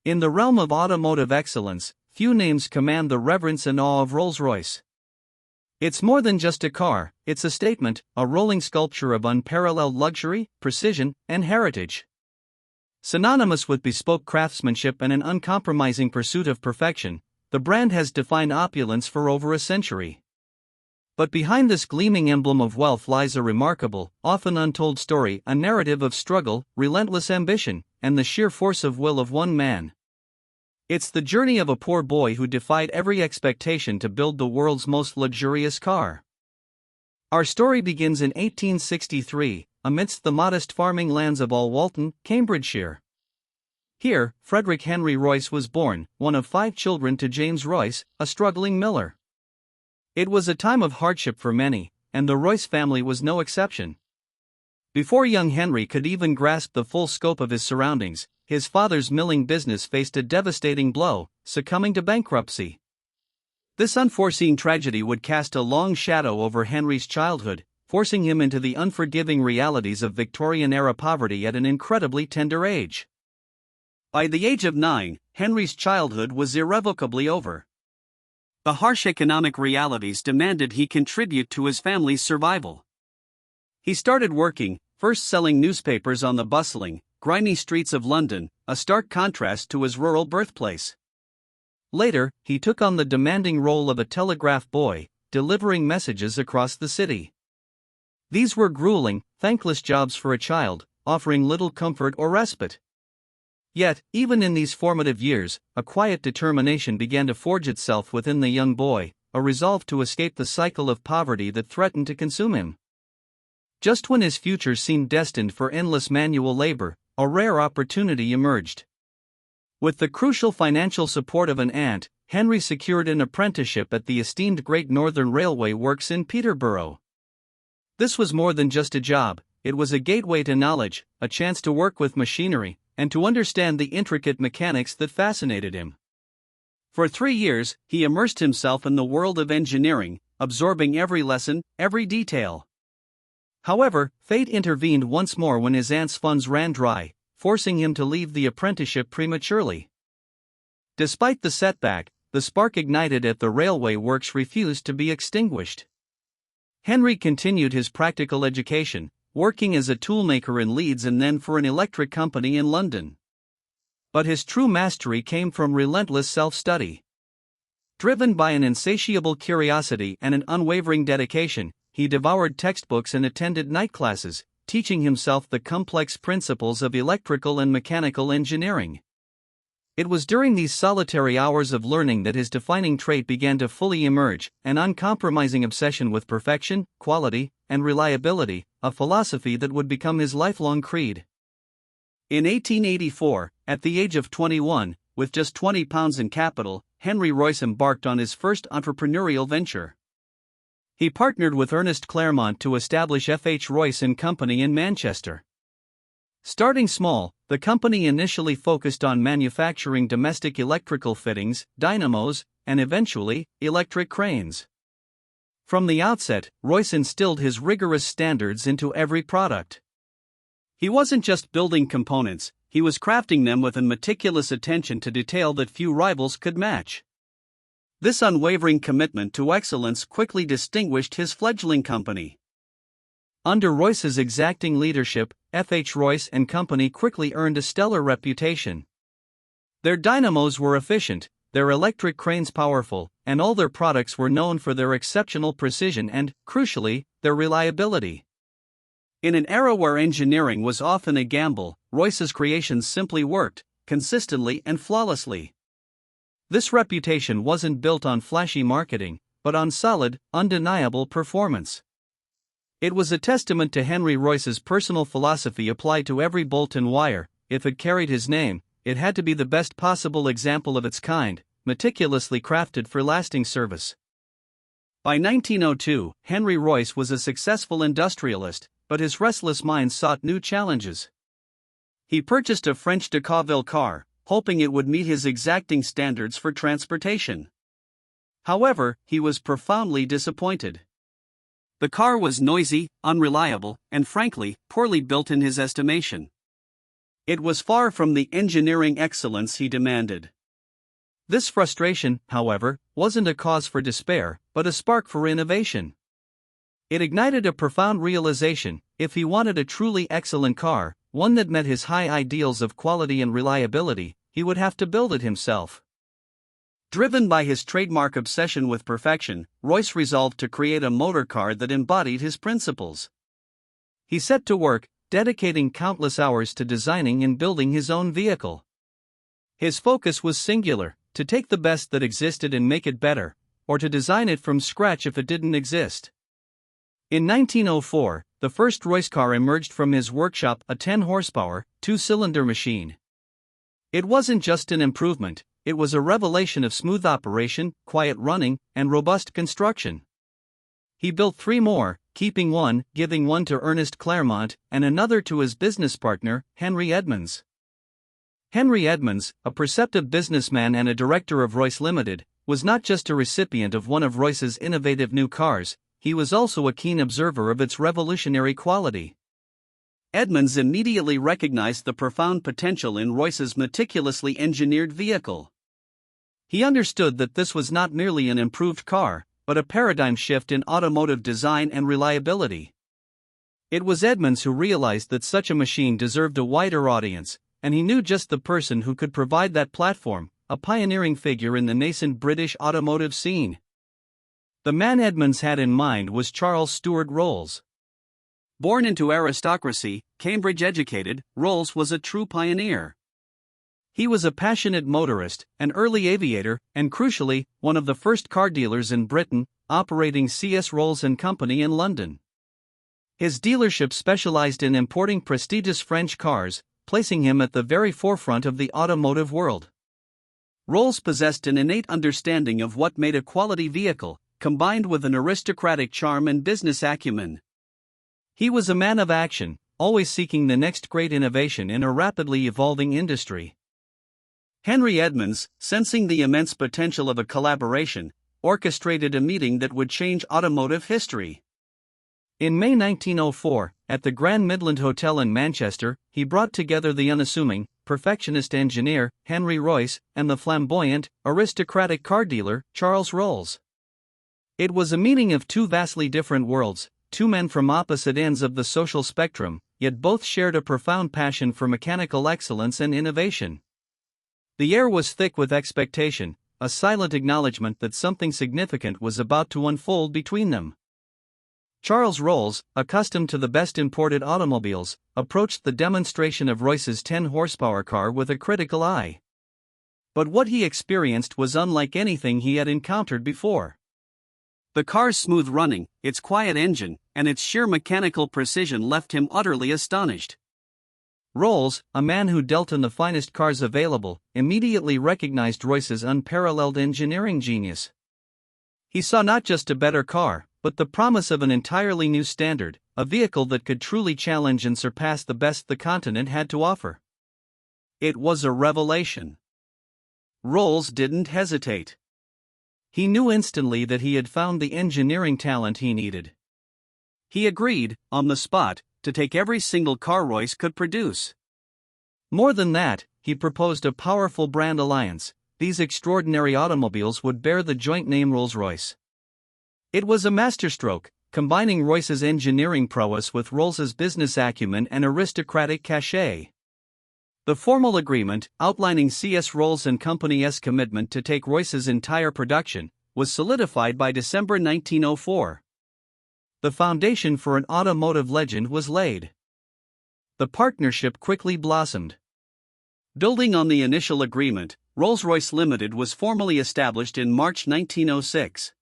In the realm of automotive excellence, few names command the reverence and awe of Rolls-Royce. It's more than just a car, it's a statement, a rolling sculpture of unparalleled luxury, precision, and heritage. Synonymous with bespoke craftsmanship and an uncompromising pursuit of perfection, the brand has defined opulence for over a century. But behind this gleaming emblem of wealth lies a remarkable, often untold story, a narrative of struggle, relentless ambition, and the sheer force of will of one man. It's the journey of a poor boy who defied every expectation to build the world's most luxurious car. Our story begins in 1863, amidst the modest farming lands of Alwalton, Cambridgeshire. Here, Frederick Henry Royce was born, one of 5 children to James Royce, a struggling miller. It was a time of hardship for many, and the Royce family was no exception. Before young Henry could even grasp the full scope of his surroundings, his father's milling business faced a devastating blow, succumbing to bankruptcy. This unforeseen tragedy would cast a long shadow over Henry's childhood, forcing him into the unforgiving realities of Victorian-era poverty at an incredibly tender age. By the age of 9, Henry's childhood was irrevocably over. The harsh economic realities demanded he contribute to his family's survival. He started working, first selling newspapers on the bustling, grimy streets of London, a stark contrast to his rural birthplace. Later, he took on the demanding role of a telegraph boy, delivering messages across the city. These were grueling, thankless jobs for a child, offering little comfort or respite. Yet, even in these formative years, a quiet determination began to forge itself within the young boy, a resolve to escape the cycle of poverty that threatened to consume him. Just when his future seemed destined for endless manual labor, a rare opportunity emerged. With the crucial financial support of an aunt, Henry secured an apprenticeship at the esteemed Great Northern Railway Works in Peterborough. This was more than just a job, it was a gateway to knowledge, a chance to work with machinery, and to understand the intricate mechanics that fascinated him. For 3 years, he immersed himself in the world of engineering, absorbing every lesson, every detail. However, fate intervened once more when his aunt's funds ran dry, forcing him to leave the apprenticeship prematurely. Despite the setback, the spark ignited at the railway works refused to be extinguished. Henry continued his practical education, working as a toolmaker in Leeds and then for an electric company in London. But his true mastery came from relentless self-study. Driven by an insatiable curiosity and an unwavering dedication, he devoured textbooks and attended night classes, teaching himself the complex principles of electrical and mechanical engineering. It was during these solitary hours of learning that his defining trait began to fully emerge, an uncompromising obsession with perfection, quality, and reliability, a philosophy that would become his lifelong creed. In 1884, at the age of 21, with just £20 in capital, Henry Royce embarked on his first entrepreneurial venture. He partnered with Ernest Claremont to establish F.H. Royce and Company in Manchester. Starting small, the company initially focused on manufacturing domestic electrical fittings, dynamos, and eventually, electric cranes. From the outset, Royce instilled his rigorous standards into every product. He wasn't just building components, he was crafting them with a meticulous attention to detail that few rivals could match. This unwavering commitment to excellence quickly distinguished his fledgling company. Under Royce's exacting leadership, F.H. Royce and Company quickly earned a stellar reputation. Their dynamos were efficient, their electric cranes powerful, and all their products were known for their exceptional precision and, crucially, their reliability. In an era where engineering was often a gamble, Royce's creations simply worked, consistently and flawlessly. This reputation wasn't built on flashy marketing, but on solid, undeniable performance. It was a testament to Henry Royce's personal philosophy applied to every bolt and wire. If it carried his name, it had to be the best possible example of its kind, meticulously crafted for lasting service. By 1902, Henry Royce was a successful industrialist, but his restless mind sought new challenges. He purchased a French de Cauville car, hoping it would meet his exacting standards for transportation. However, he was profoundly disappointed. The car was noisy, unreliable, and frankly, poorly built in his estimation. It was far from the engineering excellence he demanded. This frustration, however, wasn't a cause for despair, but a spark for innovation. It ignited a profound realization: if he wanted a truly excellent car, one that met his high ideals of quality and reliability, he would have to build it himself. Driven by his trademark obsession with perfection, Royce resolved to create a motor car that embodied his principles. He set to work, dedicating countless hours to designing and building his own vehicle. His focus was singular: to take the best that existed and make it better, or to design it from scratch if it didn't exist. In 1904, the first Royce car emerged from his workshop, a 10-horsepower, two-cylinder machine. It wasn't just an improvement, it was a revelation of smooth operation, quiet running, and robust construction. He built 3 more, keeping one, giving one to Ernest Claremont, and another to his business partner, Henry Edmunds. Henry Edmunds, a perceptive businessman and a director of Royce Limited, was not just a recipient of one of Royce's innovative new cars, he was also a keen observer of its revolutionary quality. Edmunds immediately recognized the profound potential in Royce's meticulously engineered vehicle. He understood that this was not merely an improved car, but a paradigm shift in automotive design and reliability. It was Edmunds who realized that such a machine deserved a wider audience, and he knew just the person who could provide that platform: a pioneering figure in the nascent British automotive scene. The man Edmunds had in mind was Charles Stuart Rolls. Born into aristocracy, Cambridge-educated, Rolls was a true pioneer. He was a passionate motorist, an early aviator, and crucially, one of the first car dealers in Britain, operating C.S. Rolls and Company in London. His dealership specialized in importing prestigious French cars, placing him at the very forefront of the automotive world. Rolls possessed an innate understanding of what made a quality vehicle, combined with an aristocratic charm and business acumen. He was a man of action, always seeking the next great innovation in a rapidly evolving industry. Henry Edmunds, sensing the immense potential of a collaboration, orchestrated a meeting that would change automotive history. In May 1904, at the Grand Midland Hotel in Manchester, he brought together the unassuming, perfectionist engineer, Henry Royce, and the flamboyant, aristocratic car dealer, Charles Rolls. It was a meeting of 2 vastly different worlds, 2 men from opposite ends of the social spectrum, yet both shared a profound passion for mechanical excellence and innovation. The air was thick with expectation, a silent acknowledgement that something significant was about to unfold between them. Charles Rolls, accustomed to the best imported automobiles, approached the demonstration of Royce's 10-horsepower car with a critical eye. But what he experienced was unlike anything he had encountered before. The car's smooth running, its quiet engine, and its sheer mechanical precision left him utterly astonished. Rolls, a man who dealt in the finest cars available, immediately recognized Royce's unparalleled engineering genius. He saw not just a better car, but the promise of an entirely new standard, a vehicle that could truly challenge and surpass the best the continent had to offer. It was a revelation. Rolls didn't hesitate. He knew instantly that he had found the engineering talent he needed. He agreed, on the spot, to take every single car Royce could produce. More than that, he proposed a powerful brand alliance. These extraordinary automobiles would bear the joint name Rolls-Royce. It was a masterstroke, combining Royce's engineering prowess with Rolls's business acumen and aristocratic cachet. The formal agreement, outlining C.S. Rolls and Company's commitment to take Royce's entire production, was solidified by December 1904. The foundation for an automotive legend was laid. The partnership quickly blossomed. Building on the initial agreement, Rolls-Royce Limited was formally established in March 1906.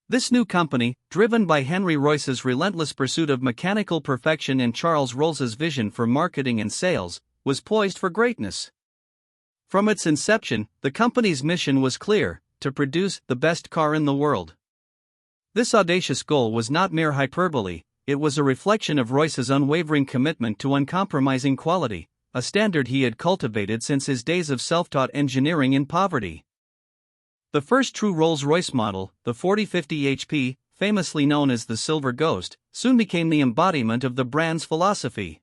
This new company, driven by Henry Royce's relentless pursuit of mechanical perfection and Charles Rolls's vision for marketing and sales, was poised for greatness. From its inception, the company's mission was clear: to produce the best car in the world. This audacious goal was not mere hyperbole, it was a reflection of Royce's unwavering commitment to uncompromising quality, a standard he had cultivated since his days of self-taught engineering in poverty. The first true Rolls-Royce model, the 4050 HP, famously known as the Silver Ghost, soon became the embodiment of the brand's philosophy.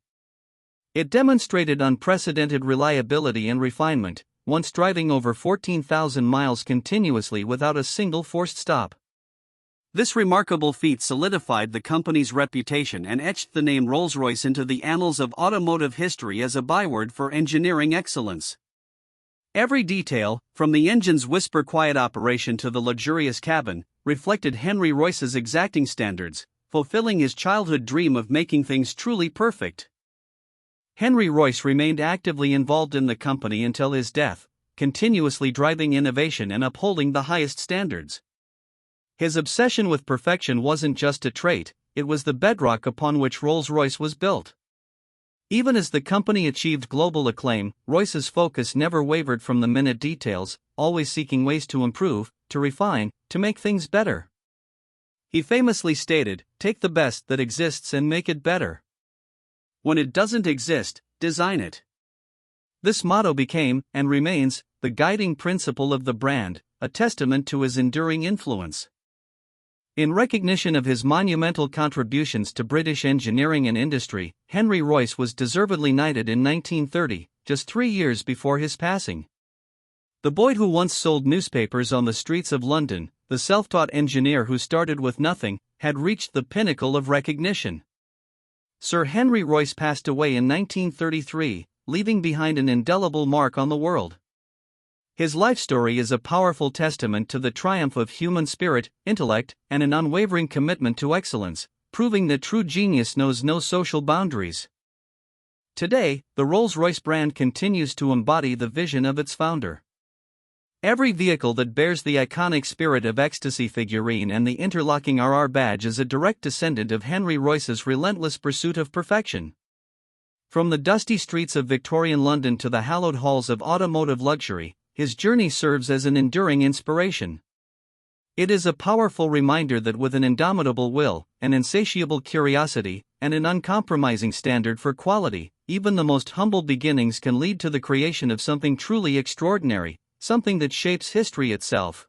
It demonstrated unprecedented reliability and refinement, once driving over 14,000 miles continuously without a single forced stop. This remarkable feat solidified the company's reputation and etched the name Rolls-Royce into the annals of automotive history as a byword for engineering excellence. Every detail, from the engine's whisper-quiet operation to the luxurious cabin, reflected Henry Royce's exacting standards, fulfilling his childhood dream of making things truly perfect. Henry Royce remained actively involved in the company until his death, continuously driving innovation and upholding the highest standards. His obsession with perfection wasn't just a trait, it was the bedrock upon which Rolls-Royce was built. Even as the company achieved global acclaim, Royce's focus never wavered from the minute details, always seeking ways to improve, to refine, to make things better. He famously stated, "Take the best that exists and make it better. When it doesn't exist, design it." This motto became, and remains, the guiding principle of the brand, a testament to his enduring influence. In recognition of his monumental contributions to British engineering and industry, Henry Royce was deservedly knighted in 1930, just 3 years before his passing. The boy who once sold newspapers on the streets of London, the self-taught engineer who started with nothing, had reached the pinnacle of recognition. Sir Henry Royce passed away in 1933, leaving behind an indelible mark on the world. His life story is a powerful testament to the triumph of human spirit, intellect, and an unwavering commitment to excellence, proving that true genius knows no social boundaries. Today, the Rolls-Royce brand continues to embody the vision of its founder. Every vehicle that bears the iconic Spirit of Ecstasy figurine and the interlocking RR badge is a direct descendant of Henry Royce's relentless pursuit of perfection. From the dusty streets of Victorian London to the hallowed halls of automotive luxury, his journey serves as an enduring inspiration. It is a powerful reminder that with an indomitable will, an insatiable curiosity, and an uncompromising standard for quality, even the most humble beginnings can lead to the creation of something truly extraordinary, something that shapes history itself.